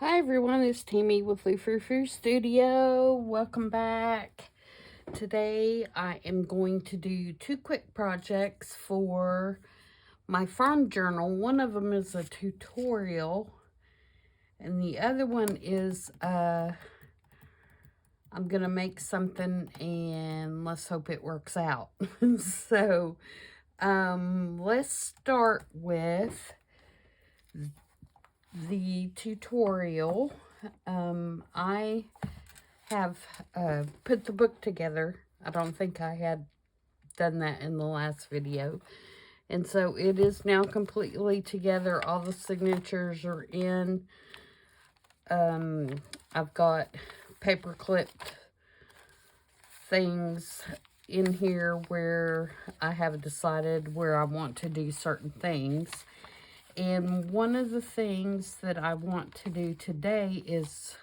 Hi everyone, it's Tammy with Frou-frou Studio. Welcome back. Today I am going to do two quick projects for my farm journal. One of them is a tutorial and the other one is I'm going to make something and let's hope it works out. So let's start with the tutorial. I have put the book together. I don't think I had done that in the last video. And so it is now completely together. All the signatures are in. I've got paper clipped things in here where I have decided where I want to do certain things. And one of the things that I want to do today is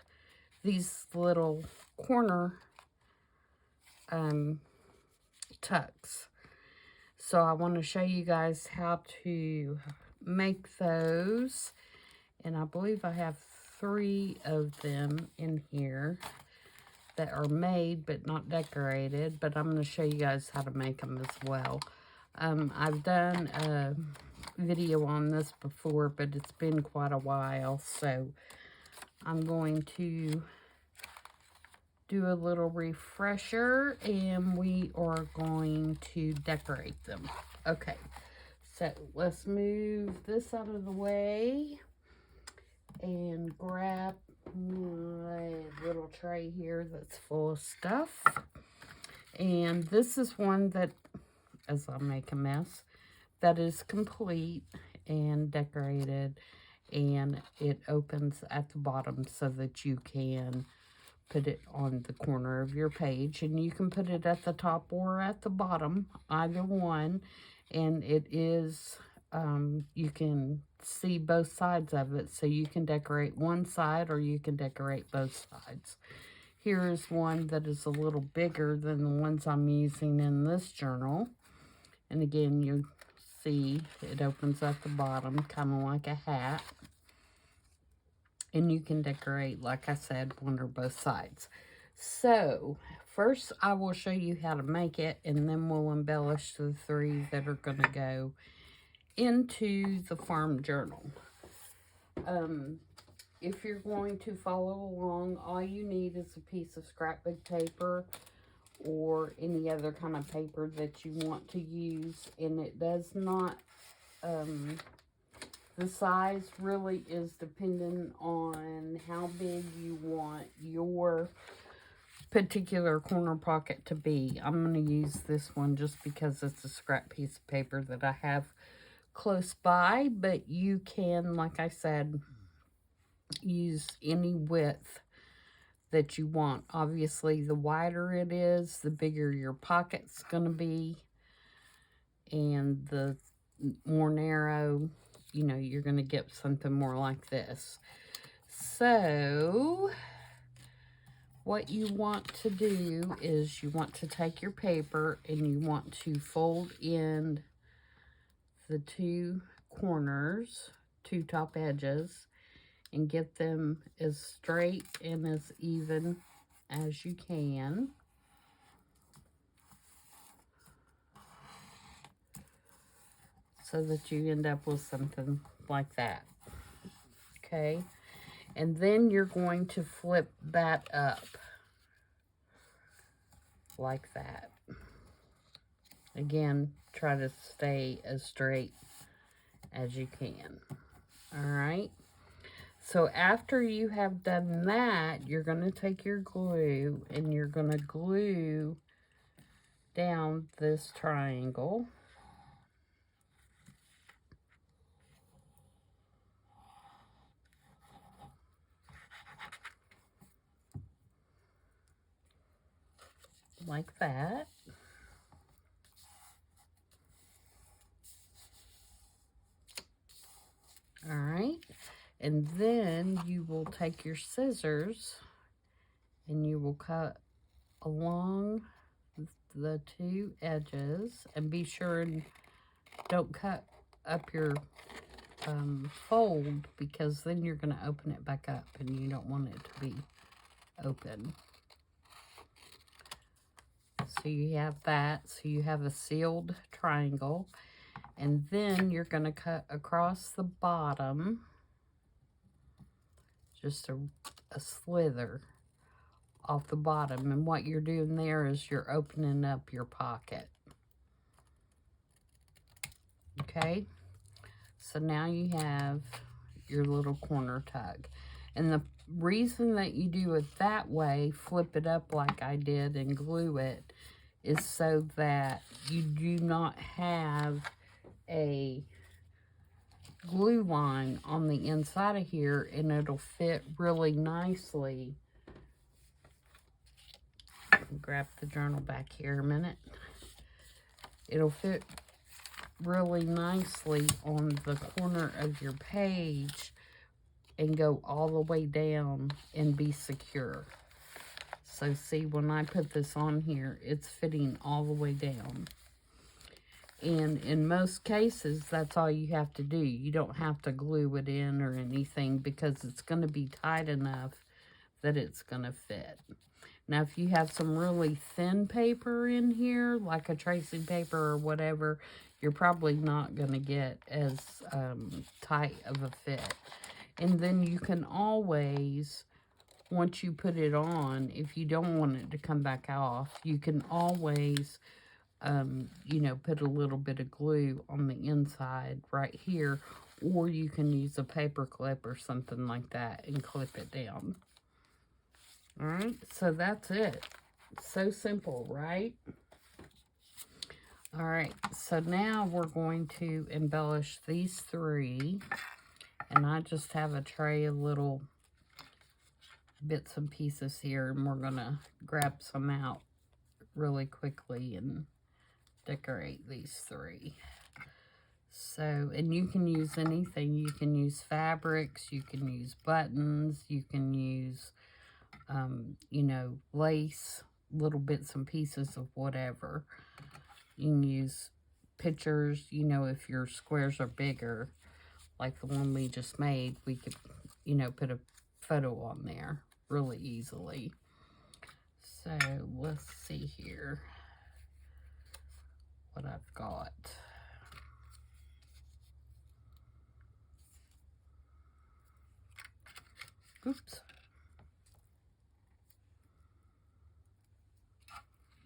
these little corner tucks. So I want to show you guys how to make those. And I believe I have 3 of them in here that are made but not decorated. But I'm going to show you guys how to make them as well. I've done a video on this before, but it's been quite a while. So I'm going to do a little refresher and we are going to decorate them. Okay, so let's move this out of the way and grab my little tray here that's full of stuff. And this is one that, as I make a mess, that is complete and decorated, and it opens at the bottom so that you can put it on the corner of your page, and you can put it at the top or at the bottom, either one. And it is you can see both sides of it, so you can decorate one side or you can decorate both sides. Here is one that is a little bigger than the ones I'm using in this journal, and again you see it opens at the bottom kind of like a hat. And you can decorate, like I said, one or both sides. So, first I will show you how to make it, and then we'll embellish the 3 that are going to go into the farm journal. If you're going to follow along, all you need is a piece of scrapbook paper or any other kind of paper that you want to use. And it does not... the size really is dependent on how big you want your particular corner pocket to be. I'm going to use this one just because it's a scrap piece of paper that I have close by, but you can, like I said, use any width that you want. Obviously, the wider it is, the bigger your pocket's going to be, and the more narrow, you know, you're going to get something more like this. So what you want to do is you want to take your paper and you want to fold in the 2 corners, 2 top edges, and get them as straight and as even as you can. So that you end up with something like that. Okay, and then you're going to flip that up like that. Again, try to stay as straight as you can. All right, so after you have done that, you're going to take your glue and you're going to glue down this triangle. Like that. All right, and then you will take your scissors and you will cut along the 2 edges, and be sure and don't cut up your fold, because then you're going to open it back up and you don't want it to be open. So you have that. So you have a sealed triangle. And then you're going to cut across the bottom, just a slither off the bottom. And what you're doing there is you're opening up your pocket. Okay? So now you have your little corner tug. And the reason that you do it that way, flip it up like I did and glue it, is so that you do not have a glue line on the inside of here, and it'll fit really nicely. Grab the journal back here a minute. It'll fit really nicely on the corner of your page and go all the way down and be secure. So see, when I put this on here, it's fitting all the way down. And in most cases, that's all you have to do. You don't have to glue it in or anything, because it's going to be tight enough that it's going to fit. Now, if you have some really thin paper in here, like a tracing paper or whatever, you're probably not going to get as tight of a fit. And then you can always, once you put it on, if you don't want it to come back off, you can always, you know, put a little bit of glue on the inside right here, or you can use a paper clip or something like that and clip it down. All right, so that's it. So simple, right? All right, so now we're going to embellish these three, and I just have a tray of little bits and pieces here, and we're gonna grab some out really quickly and decorate these three. So, and you can use anything. You can use fabrics, you can use buttons, you can use, you know, lace, little bits and pieces of whatever. You can use pictures, you know, if your squares are bigger, like the one we just made, we could, you know, put a photo on there really easily. So, let's see here what I've got. Oops.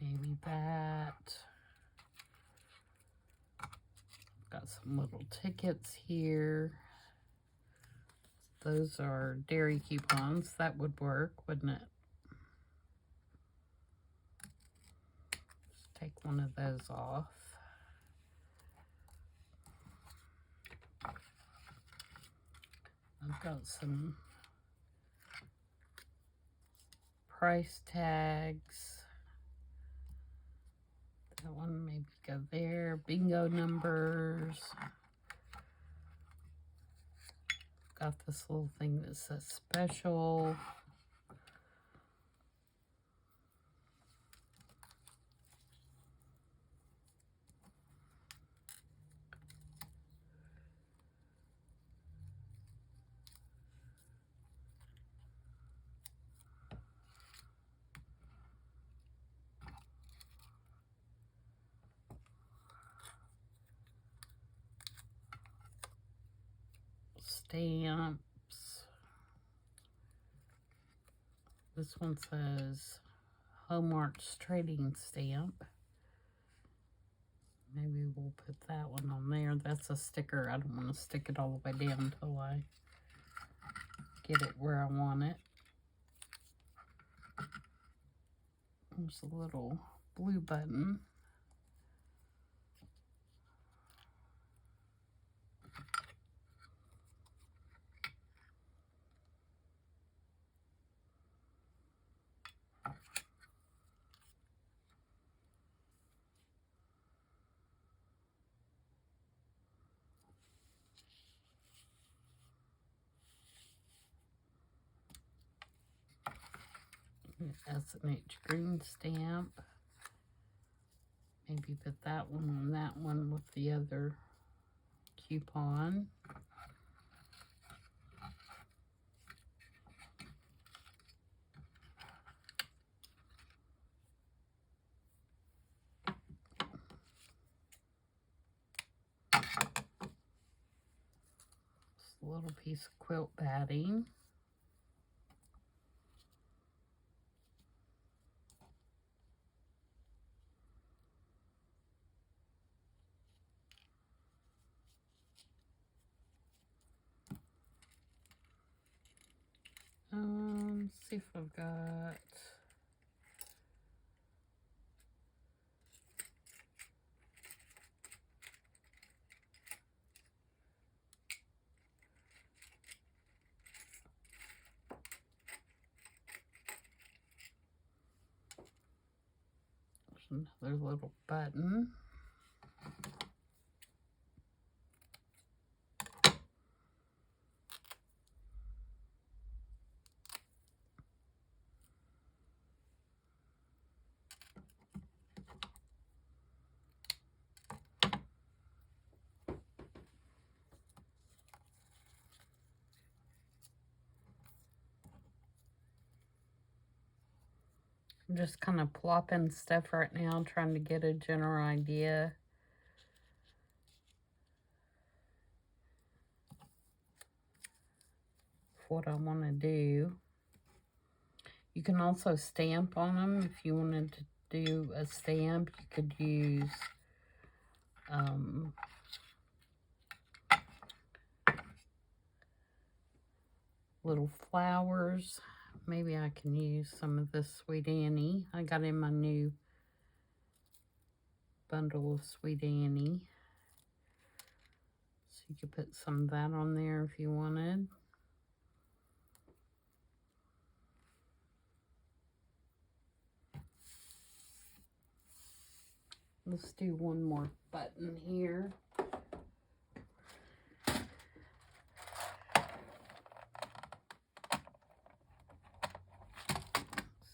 Maybe that. Got some little tickets here. Those are dairy coupons. That would work, wouldn't it? Just take one of those off. I've got some price tags. That one maybe go there. Bingo numbers. Got this little thing that says special. Stamps. This one says Home Arts Trading Stamp. Maybe we'll put that one on there. That's a sticker. I don't want to stick it all the way down until I get it where I want it. There's a little blue button. S&H green stamp. Maybe put that one on that one with the other coupon. a little piece of quilt batting. See if I've got another little button. I'm just kind of plopping stuff right now, trying to get a general idea of what I want to do. You can also stamp on them. If you wanted to do a stamp, you could use little flowers. Maybe I can use some of this Sweet Annie. I got in my new bundle of Sweet Annie. So you could put some of that on there if you wanted. Let's do one more button here.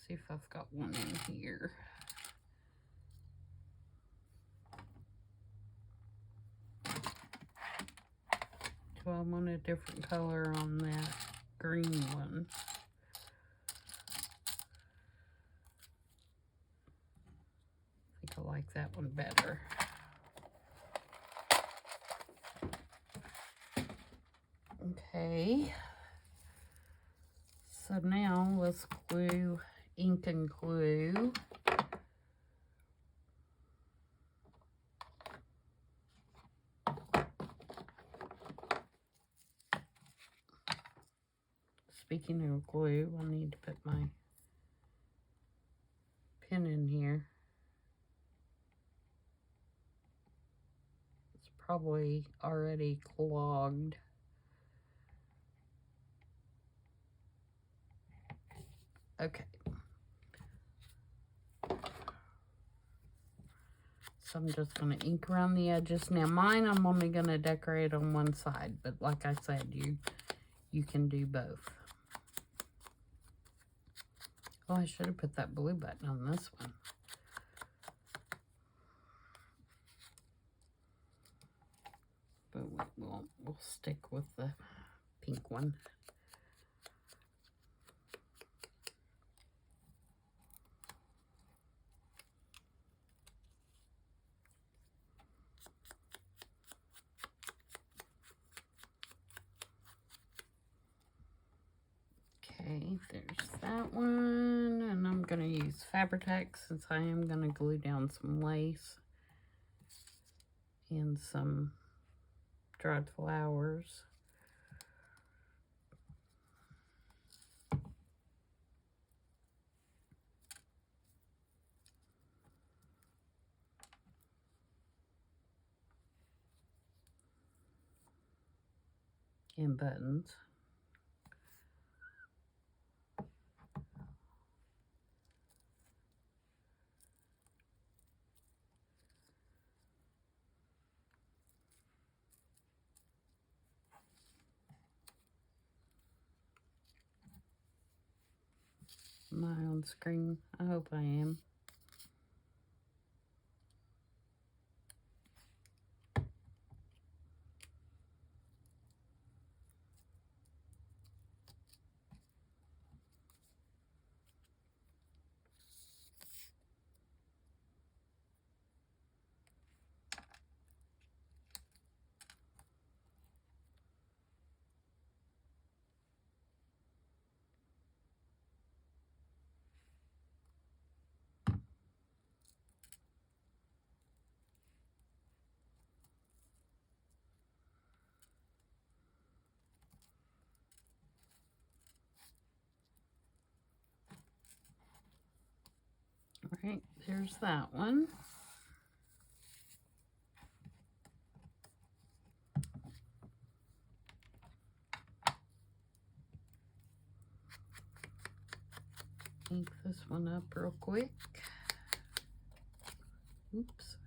See if I've got one in here. Do I want a different color on that green one? I think I like that one better. Okay. So now let's glue, ink and glue. Speaking of glue, I need to put my pin in here. It's probably already clogged. Okay. So I'm just going to ink around the edges. Now mine, I'm only going to decorate on one side, but like I said, you can do both. Oh, I should have put that blue button on this one. But we'll stick with the pink one. Okay, there's that one, and I'm going to use Fabri-Tac since I am going to glue down some lace and some dried flowers. And buttons. Am I on screen? I hope I am. there's that one. Ink this one up real quick. Oops.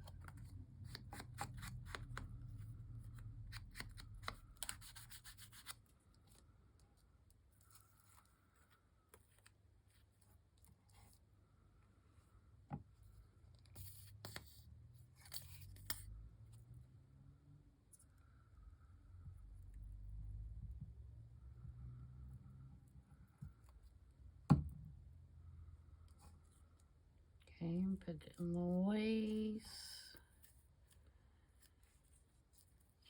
Okay, put it in the lace.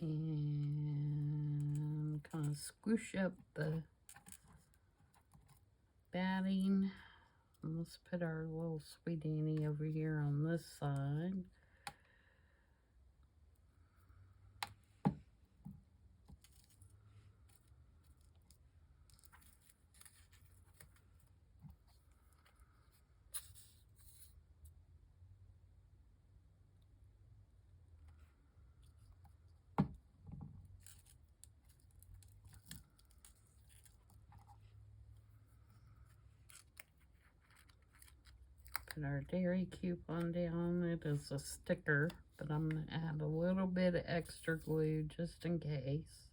And kind of squish up the batting. And let's put our little sweet Annie over here on this side. Put our dairy coupon down. It is a sticker, but I'm going to add a little bit of extra glue just in case.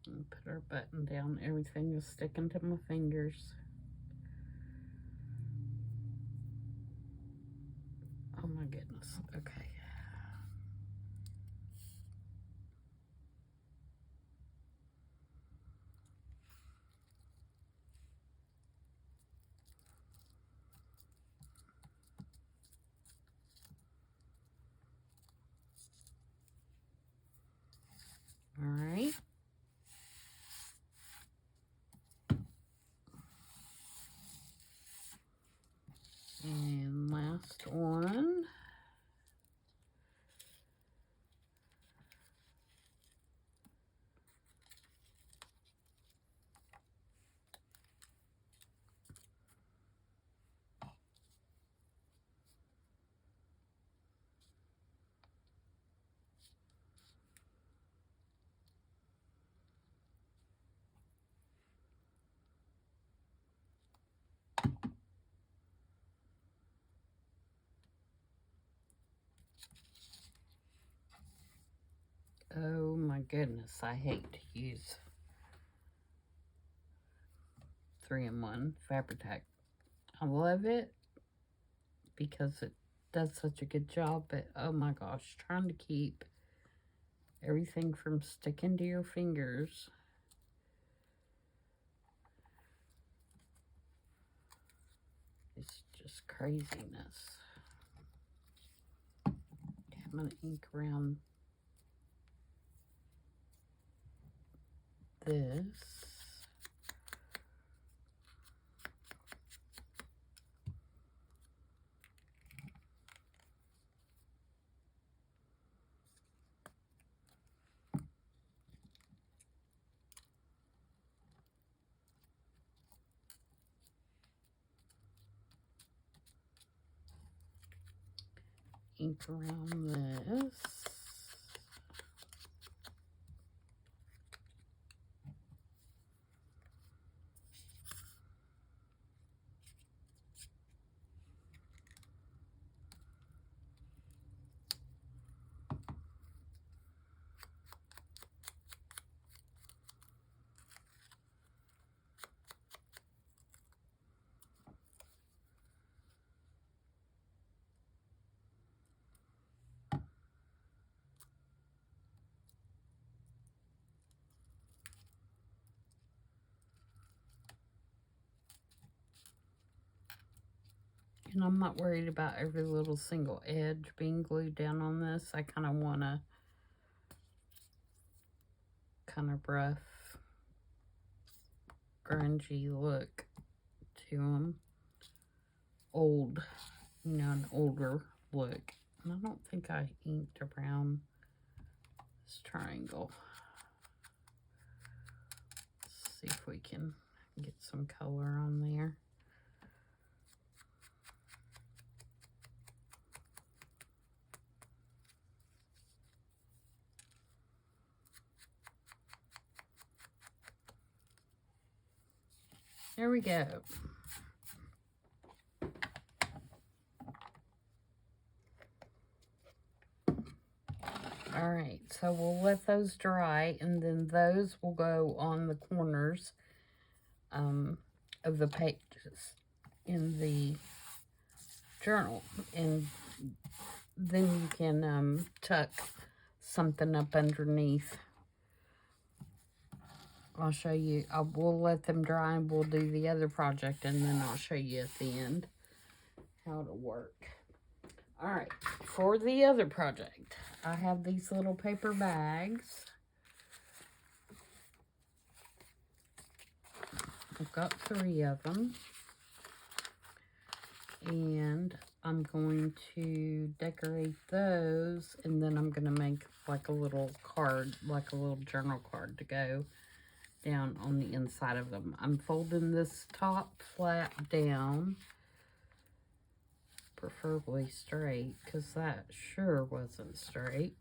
And put our button down. Everything is sticking to my fingers. Oh my goodness. Okay. All right. And last one. Oh my goodness, I hate to use 3-in-1 Fabri-Tac. I love it because it does such a good job, but oh my gosh, trying to keep everything from sticking to your fingers. It's just craziness. Okay, I'm going to ink around this. Ink around this. And I'm not worried about every little single edge being glued down on this. I kind of want a kind of rough, grungy look to them. Old, you know, an older look. And I don't think I inked around this triangle. Let's see if we can get some color on there. There we go. All right, so we'll let those dry, and then those will go on the corners of the pages in the journal, and then you can tuck something up underneath. I'll show you. We'll let them dry, and we'll do the other project, and then I'll show you at the end how to work. All right, for the other project, I have these little paper bags. I've got 3 of them. And I'm going to decorate those, and then I'm going to make like a little card, like a little journal card to go down on the inside of them. I'm folding this top flap down, preferably straight, because that sure wasn't straight.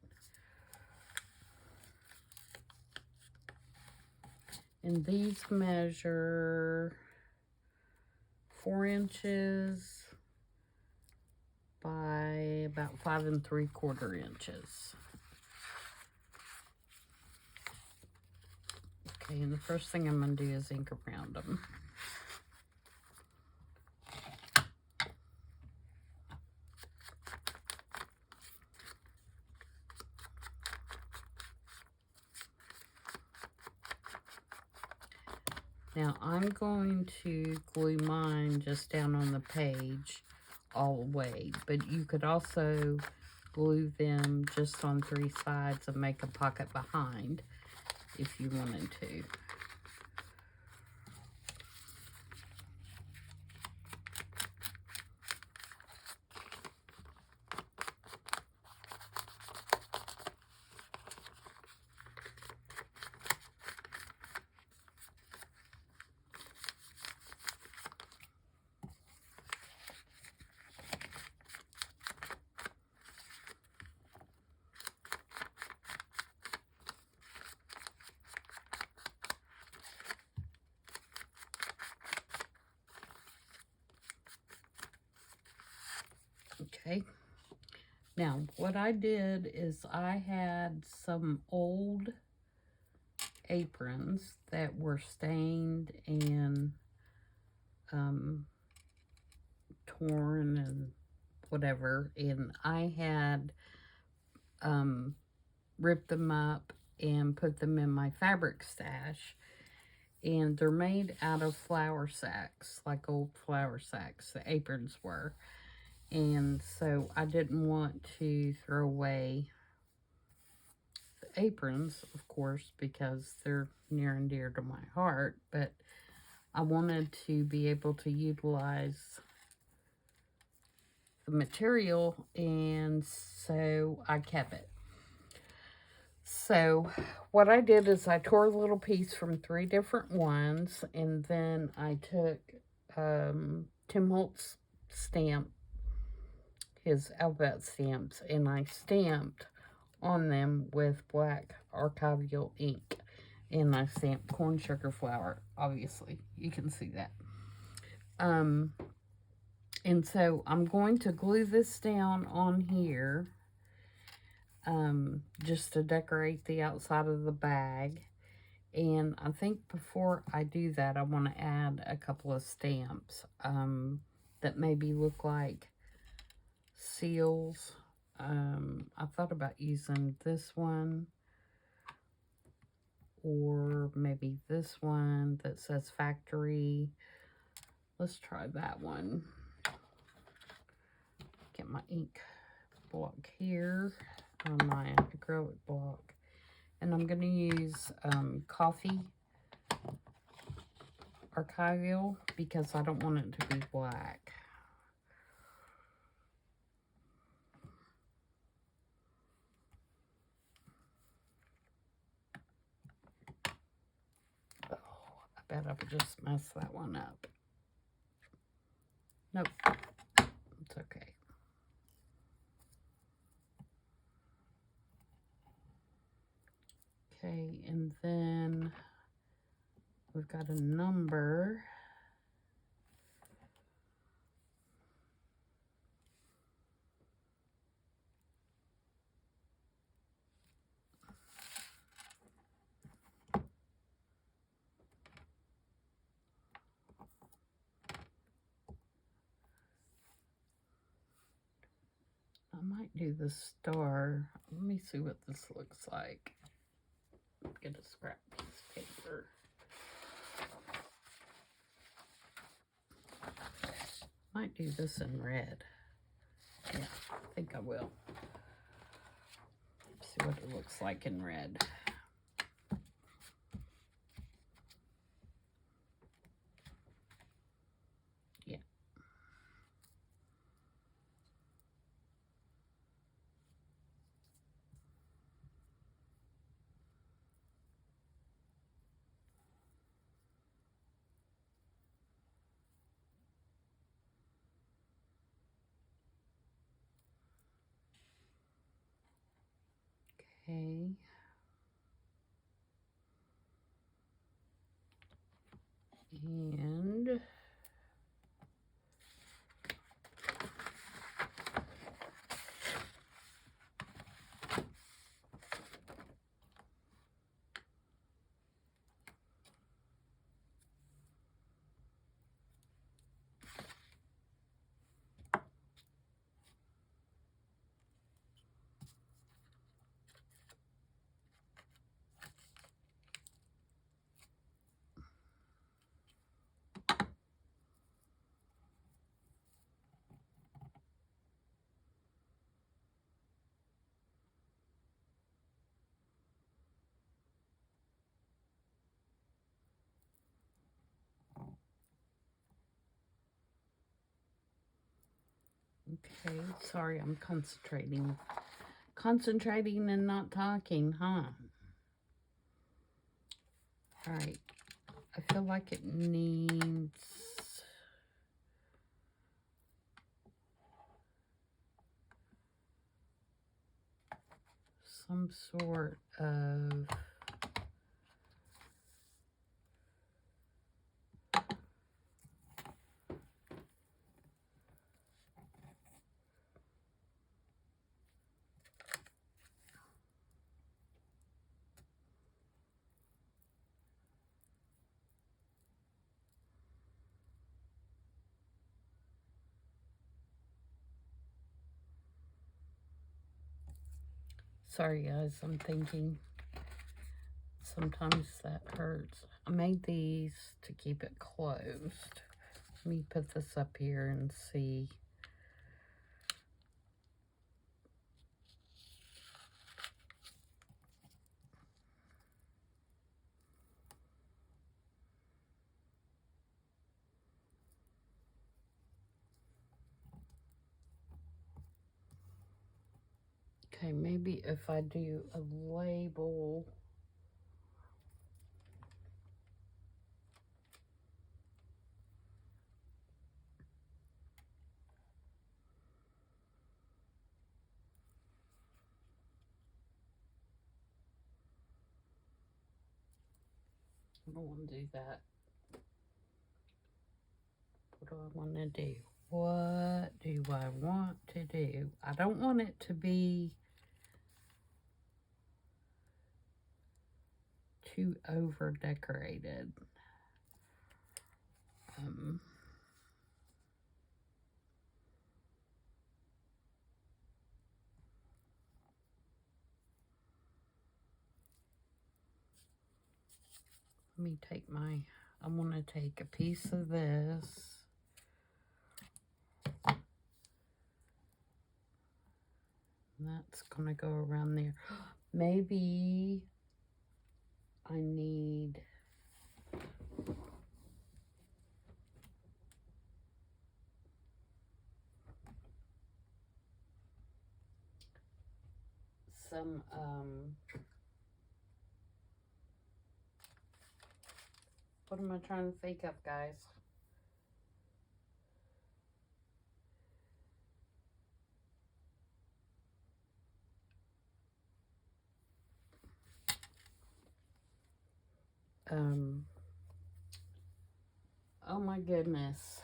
And these measure 4 inches by about 5 3/4 inches. Okay, and the first thing I'm going to do is ink around them. Now I'm going to glue mine just down on the page all the way, but you could also glue them just on 3 sides and make a pocket behind if you wanted to. Okay, now what I did is I had some old aprons that were stained and torn and whatever, and I had ripped them up and put them in my fabric stash, and they're made out of flour sacks, like old flour sacks, the aprons were. And so I didn't want to throw away the aprons, of course, because they're near and dear to my heart, but I wanted to be able to utilize the material, and so I kept it. So what I did is I tore a little piece from 3 different ones, and then I took Tim Holtz stamp, his alphabet stamps, and I stamped on them with black archival ink, and I stamped corn sugar flour. Obviously you can see that. And so I'm going to glue this down on here just to decorate the outside of the bag. And I think before I do that, I want to add a couple of stamps that maybe look like seals. I thought about using this one, or maybe this one that says factory. Let's try that one. Get my ink block here, or my acrylic block, and I'm going to use coffee archival because I don't want it to be black. bet I would just mess that one up. Nope. It's okay. Okay, and then we've got a number. I might do the star. Let me see what this looks like. Get a scrap piece of paper. Might do this in red. Yeah, I think I will. See what it looks like in red. Yeah. Okay. And okay, sorry, I'm concentrating. Concentrating and not talking, huh? All right. I feel like it needs some sort of sorry guys, I'm thinking. Sometimes that hurts. I made these to keep it closed. Let me put this up here and see. Okay, maybe if I do a label. I don't want to do that. What do I want to do? What do I want to do? I don't want it to be too over decorated. Let me take I'm going to take a piece of this. And that's going to go around there. Maybe I need some What am I trying to think of, guys? Oh my goodness.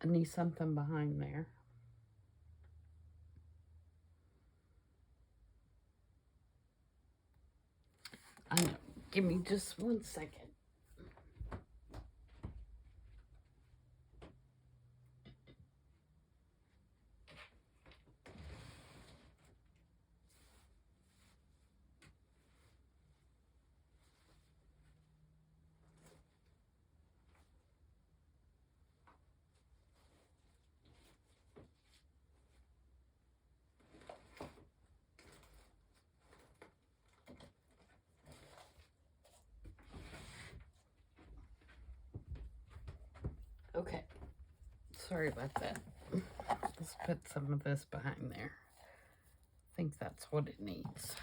I need something behind there. I know. Give me just 1 second. Okay. Sorry about that. Let's put some of this behind there. I think that's what it needs.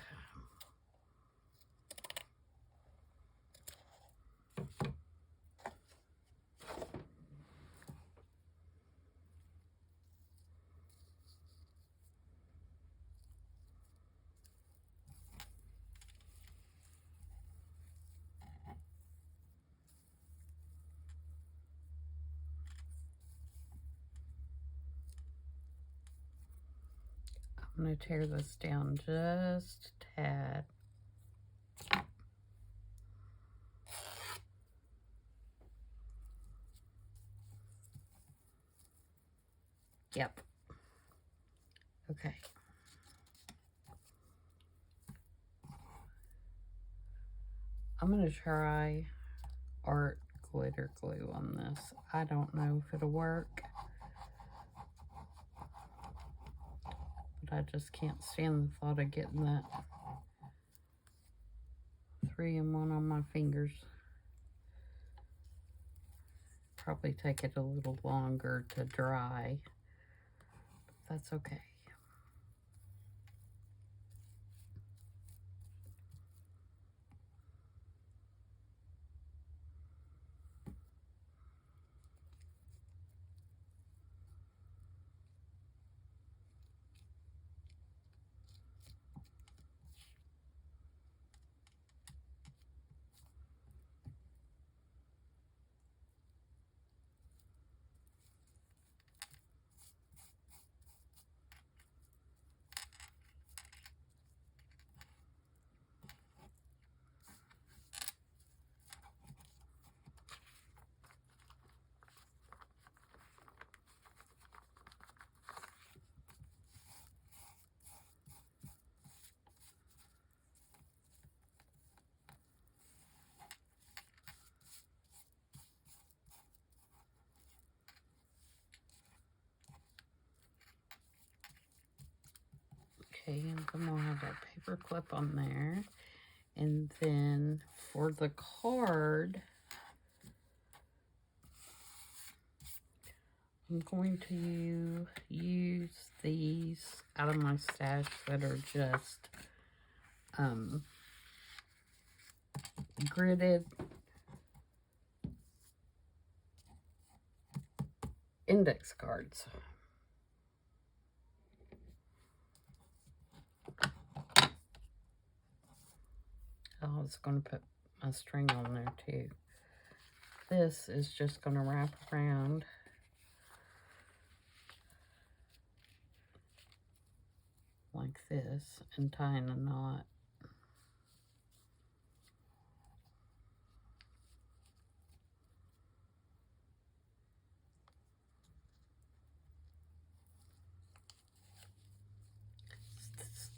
I'm going to tear this down just a tad. Yep. Okay. I'm going to try art glitter glue on this. I don't know if it'll work, but I just can't stand the thought of getting that 3-in-1 on my fingers. Probably take it a little longer to dry, but that's okay. Okay, and then we'll have that paper clip on there. And then for the card, I'm going to use these out of my stash that are just gridded index cards. I was going to put a string on there too. This is just going to wrap around like this and tie in a knot.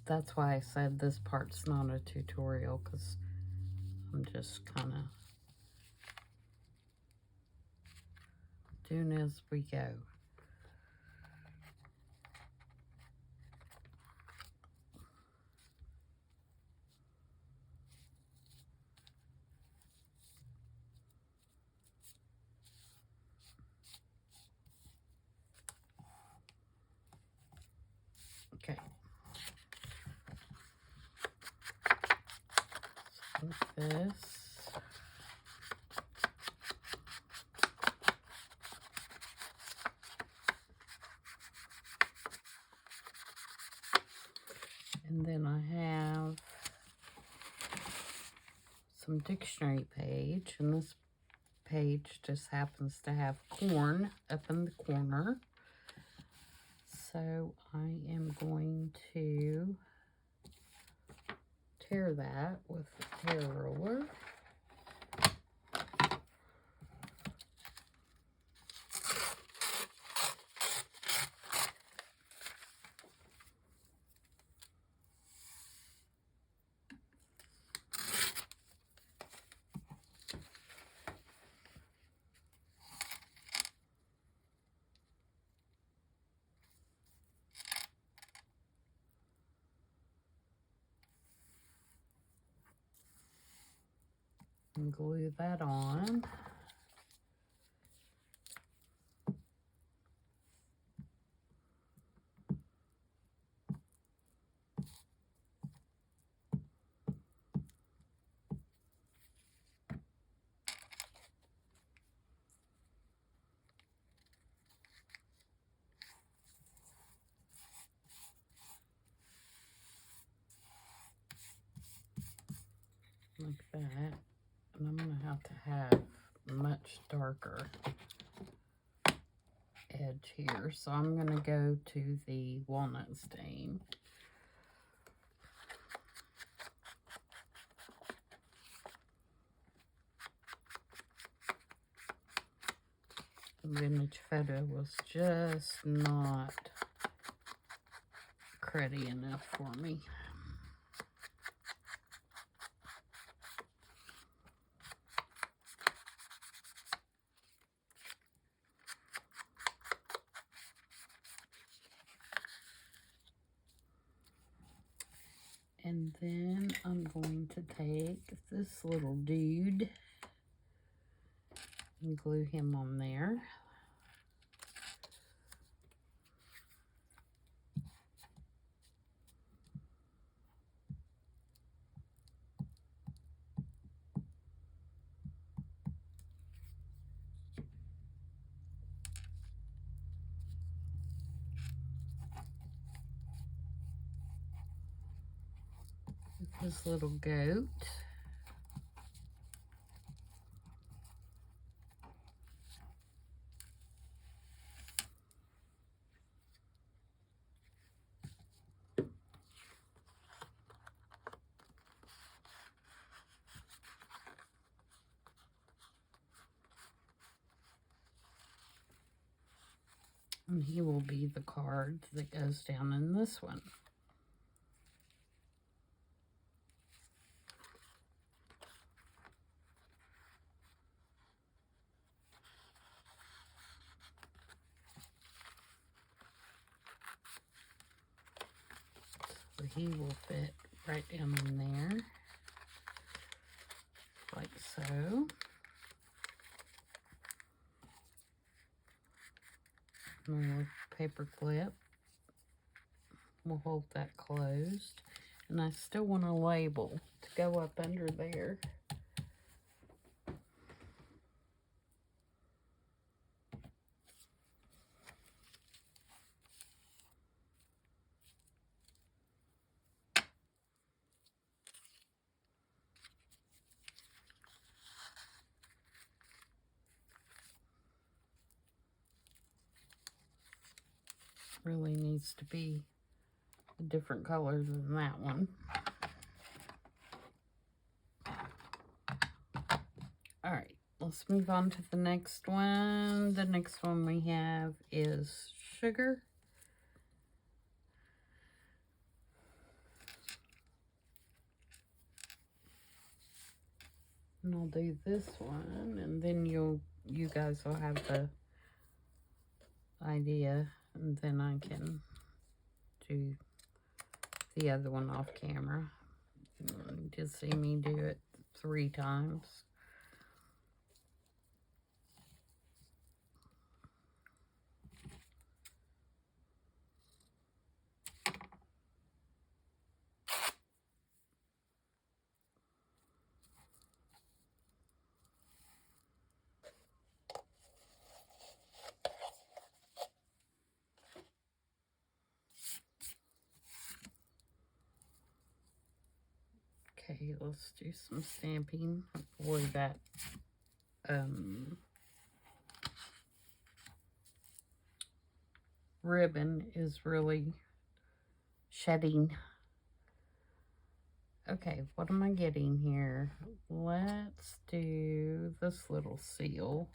That's why I said this part's not a tutorial, because I'm just kind of doing as we go. Okay. Like this. And then I have some dictionary page, and this page just happens to have corn up in the corner. So I am going to tear that with the tear roller. And glue that on. Like that. And I'm going to have much darker edge here. So I'm going to go to the walnut stain. The vintage photo was just not cruddy enough for me. And then I'm going to take this little dude and glue him on there. This little goat. And he will be the card that goes down in this one. So he will fit right down in there, like so. And a paper clip will hold that closed. And I still want a label to go up under there. Really needs to be a different color than that one. All right, let's move on to the next one. The next one we have is sugar. And I'll do this one, and then you guys will have the idea, and then I can do the other one off camera. You just see me do it 3 times. Okay, let's do some stamping. Boy, that ribbon is really shedding. Okay, what am I getting here? Let's do this little seal.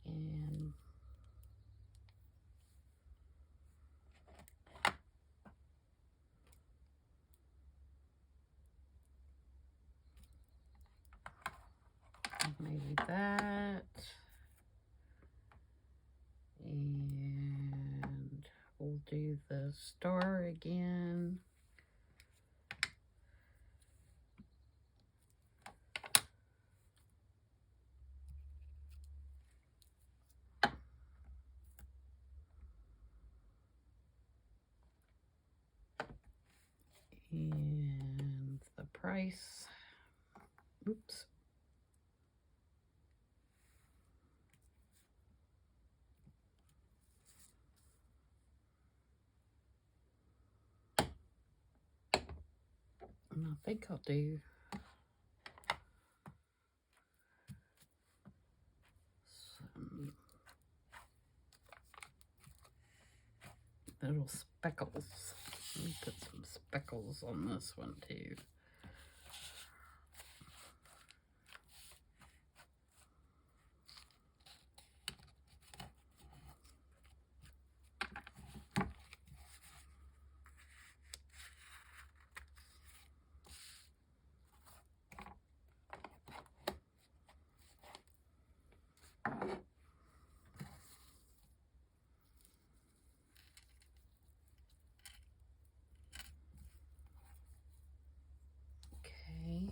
And maybe that. And we'll do the star again. And the price. Oops. And I think I'll do some little speckles. Let me put some speckles on this one too. Okay.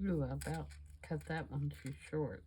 Ooh, I about cut that one too short.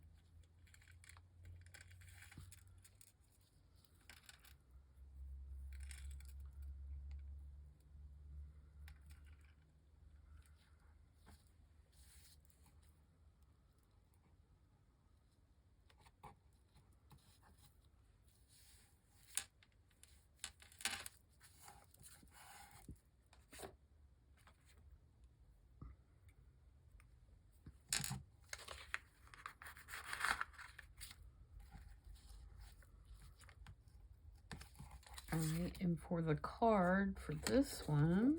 All right, and for the card for this one,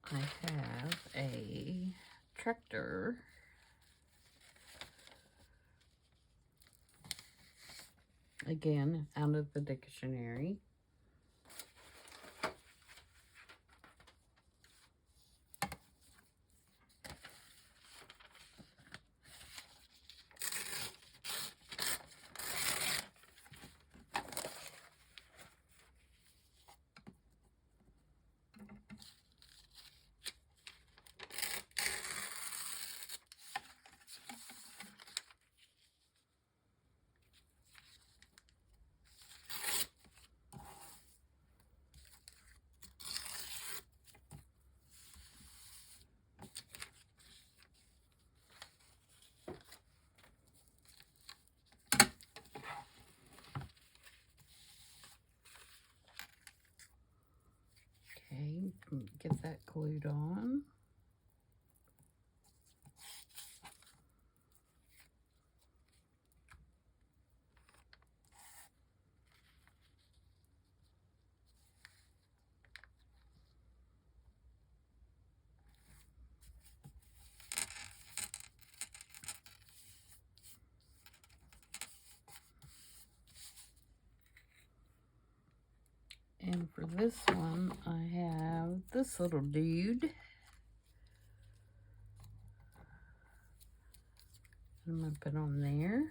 I have a tractor. Again, out of the dictionary. Get that glued on. And for this one, I have this little dude. I'm going to put on there.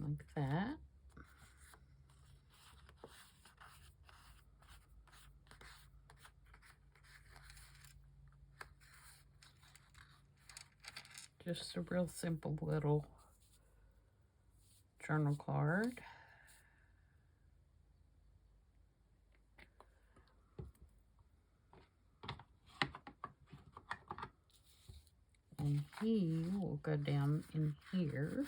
Like that. Just a real simple little journal card. And he will go down in here.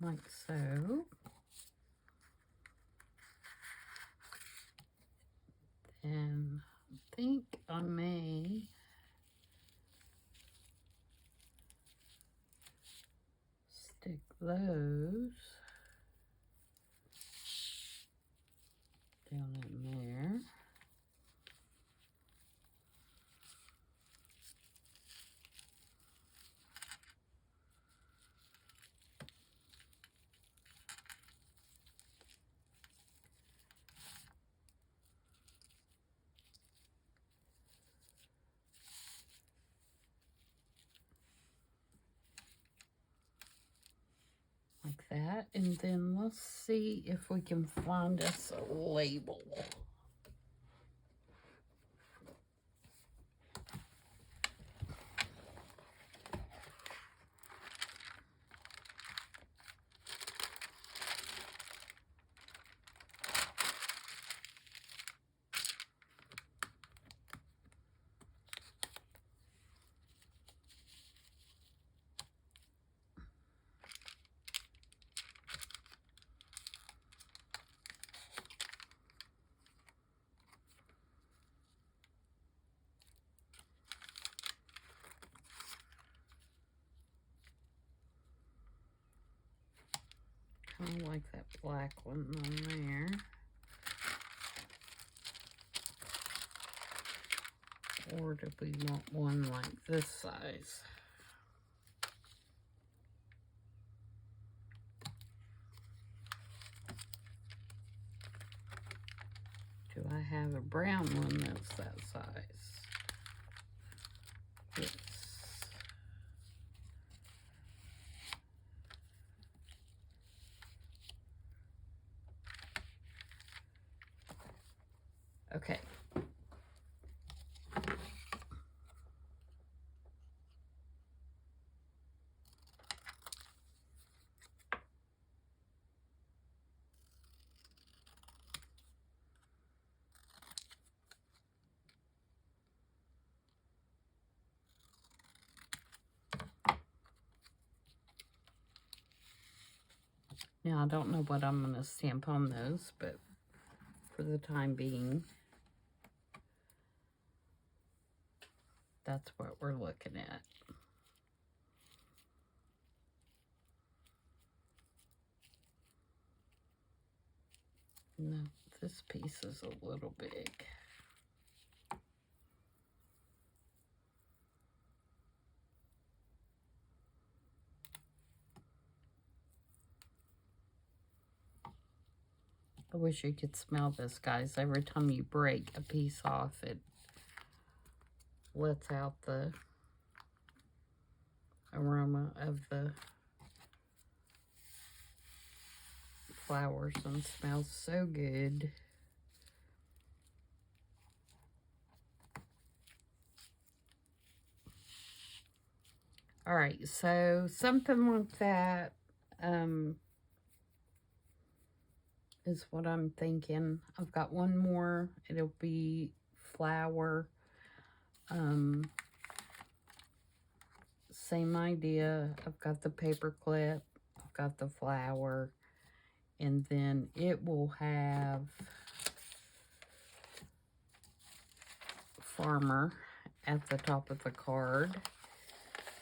Like so. And I think I may stick those down in there. Like that. And then let's see if we can find us a label. Kind of like that black one on there. Or do we want one like this size? Do I have a brown one that's that size? Yes. Okay. Now, I don't know what I'm going to stamp on those, but for the time being, that's what we're looking at. No, this piece is a little big. I wish you could smell this, guys. Every time you break a piece off, it lets out the aroma of the flowers and smells so good. All right, so something like that is what I'm thinking. I've got one more. It'll be flower. Same idea. I've got the paper clip. I've got the flower. And then it will have farmer at the top of the card.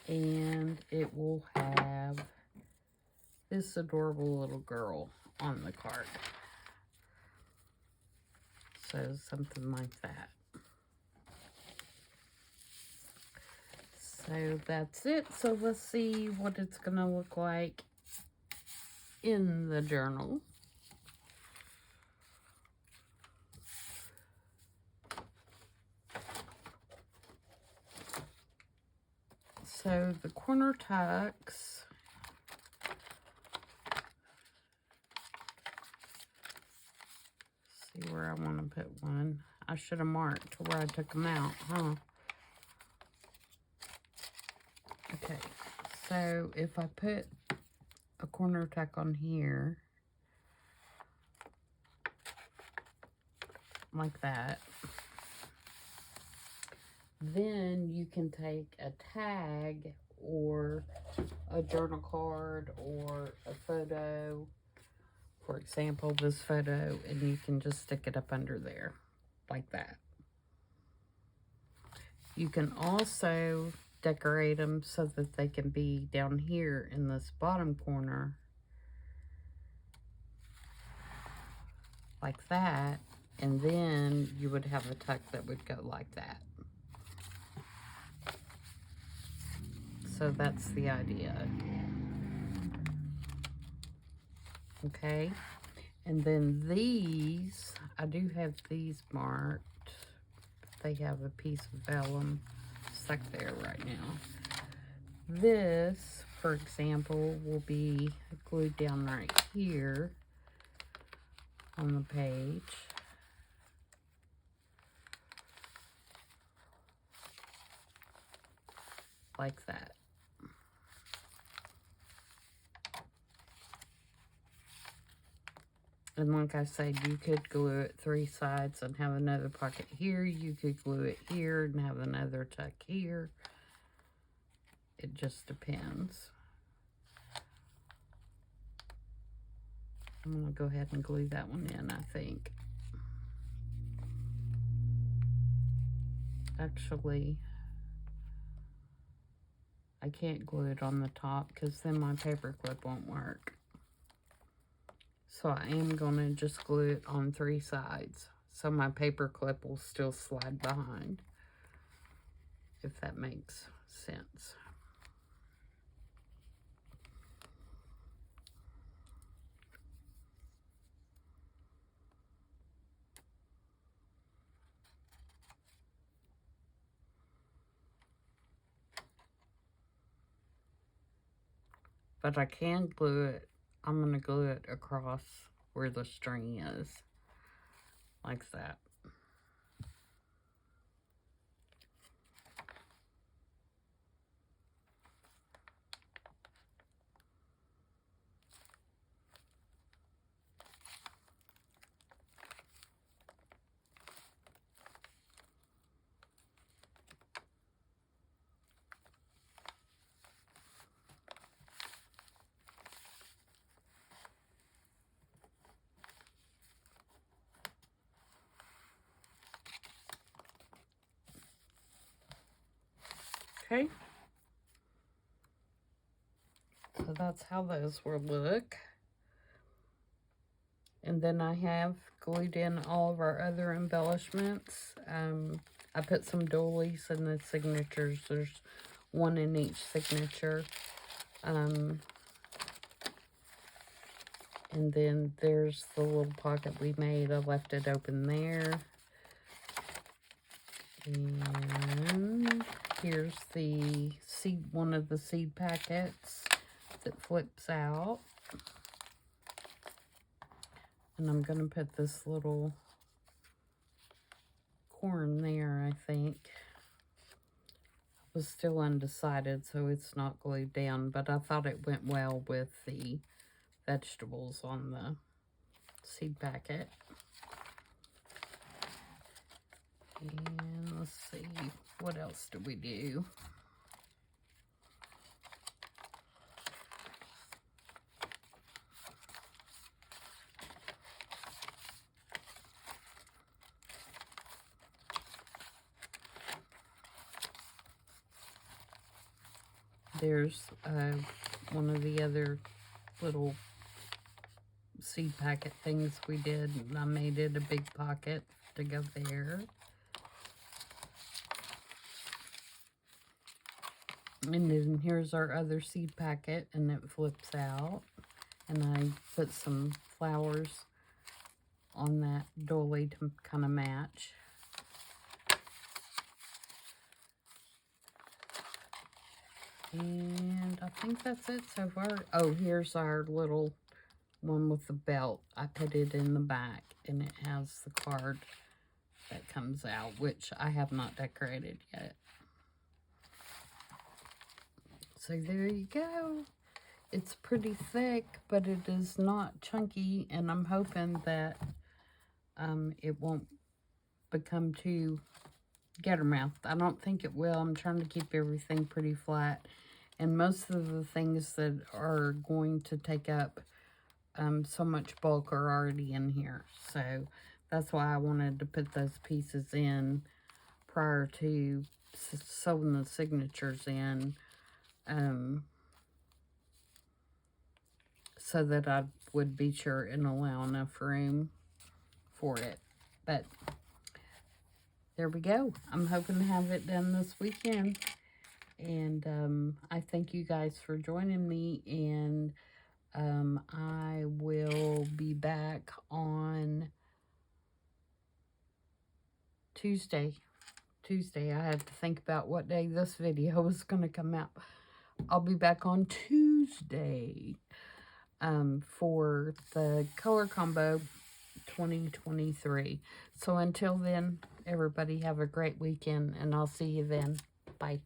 And it will have this adorable little girl on the card. So something like that. So that's it. So let's see what it's going to look like in the journal. So the corner tucks, see where I want to put one. I should have marked where I took them out, huh? Okay, so if I put a corner tuck on here, like that, then you can take a tag or a journal card or a photo, for example, this photo, and you can just stick it up under there, like that. You can also decorate them so that they can be down here in this bottom corner, like that, and then you would have a tuck that would go like that. So that's the idea. Okay, and then these, I do have these marked. They have a piece of vellum stuck there right now. This, for example, will be glued down right here on the page. Like that. And like I said, you could glue it 3 sides and have another pocket here. You could glue it here and have another tuck here. It just depends. I'm going to go ahead and glue that one in, I think. Actually, I can't glue it on the top because then my paper clip won't work. So I am going to just glue it on 3 sides. So my paper clip will still slide behind. If that makes sense. But I can glue it. I'm going to glue it across where the string is. Like that. Okay. So that's how those will look. And then I have glued in all of our other embellishments. I put some doilies in the signatures. There's one in each signature. And then there's the little pocket we made. I left it open there. And here's the seed, one of the seed packets that flips out. And I'm going to put this little corn there, I think. was still undecided, so it's not glued down, but I thought it went well with the vegetables on the seed packet. And let's see, what else do we do? There's one of the other little seed packet things we did, and I made it a big pocket to go there. And then here's our other seed packet, and it flips out. And I put some flowers on that doily to kind of match. And I think that's it so far. Oh, here's our little one with the belt. I put it in the back, and it has the card that comes out, which I have not decorated yet. So there you go. It's pretty thick, but it is not chunky, and I'm hoping that it won't become too gutter-mouthed. I don't think it will. I'm trying to keep everything pretty flat, and most of the things that are going to take up so much bulk are already in here. So that's why I wanted to put those pieces in prior to sewing the signatures in, so that I would be sure and allow enough room for it. But there we go. I'm hoping to have it done this weekend. And I thank you guys for joining me. And I will be back on Tuesday. I had to think about what day this video was going to come out. I'll be back on Tuesday for the Color Combo 2023. So until then, everybody have a great weekend, and I'll see you then. Bye.